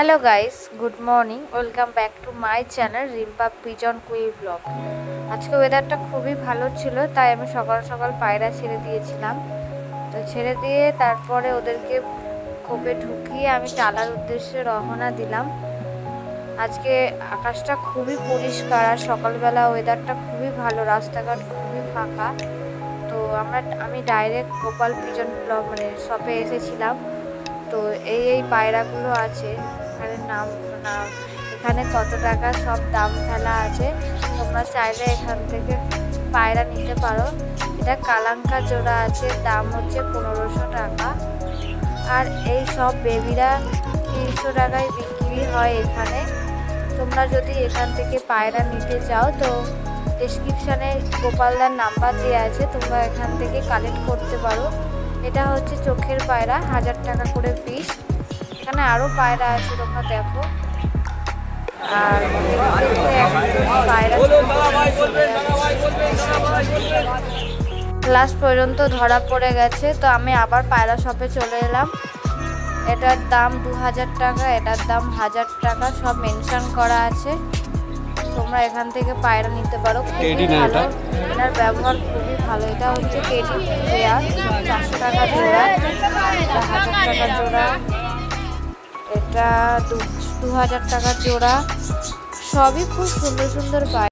Hello guys, good morning. Welcome back to my channel Rimpa pigeon কুই blog. আজকে ওয়েদারটা খুবই ভালো ছিল, তাই আমি সকাল সকাল পায়রা ছেড়ে দিয়েছিলাম। তো ছেড়ে দিয়ে তারপরে ওদেরকে খোপে ঢুকিয়ে আমি টালার উদ্দেশ্যে রওনা দিলাম। আজকে আকাশটা খুবই পরিষ্কার আর সকালবেলা ওয়েদারটা খুবই ভালো, রাস্তাঘাট খুবই ফাঁকা। তো আমি ডাইরেক্ট গোপাল পিজন ব্লগ শপে এসেছিলাম। তো এই পায়রাগুলো আছে, এখানে কত টাকা সব দাম ফেলা আছে। তোমরা চাইলে এখান থেকে পায়রা নিতে পারো। এটা কালাঙ্কা জোড়া আছে, দাম হচ্ছে 1500 টাকা। আর এই সব বেবিরা 300 টাকায় বিক্রি হয় এখানে। তোমরা যদি এখান থেকে পায়রা নিতে চাও তো ডেসক্রিপশানে গোপালদার নাম্বার দেওয়া আছে, তোমরা এখান থেকে কালেক্ট করতে পারো। এটা হচ্ছে চোখের পায়রা, 1000 টাকা করে পিস। এখানে আরও পায়রা আছে, তোমরা দেখো। আর লাস্ট পর্যন্ত ধরা পড়ে গেছে, তো আমি আবার পায়রা শপে চলে এলাম। এটার দাম 2000 টাকা, এটার দাম 1000 টাকা, সব মেনশন করা আছে। তোমরা এখান থেকে পায়রা নিতে পারো, খুবই ভালো। এটার ব্যবহার খুবই ভালো। এটা হচ্ছে কেডি পেয়ার, 400 টাকা জোড়া, 1000 টাকা জোড়া, এটা 2000 টাকা জোড়া। সবই খুব সুন্দর সুন্দর পায়রা।